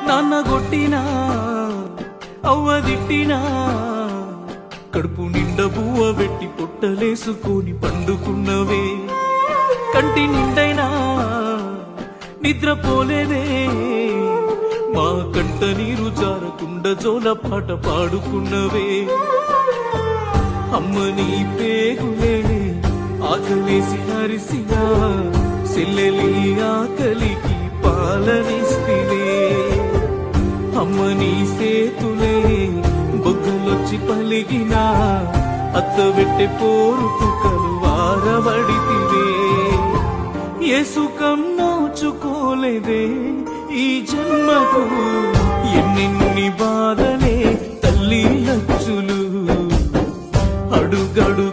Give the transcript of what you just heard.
నాన్న కొట్టినా అవ్వ తిట్టినా కడుపు నిండా బువ్వ పెట్టి పొట్టలేసుకొని పండుకున్నవే కంటి నిండైనా నిద్రపోలేదే మా కంట నీరు జారకుండా జోల పాట పాడుకున్నవే అమ్మ నీ పేగులే ఆకలేసి హరిసినా సెల్లెలి ఆకలికి పాలనిస్తివే అమ్మ నీ సేతులే బొగ్గలొచ్చి పలిగినా అత్త వెట్టె పోరుకు కలువారబడితివే ఏ సుఖం నోచుకోలేదే ఈ జన్మకు ఎన్నెన్ని బాధలే తల్లి లచ్చులు అడుగడు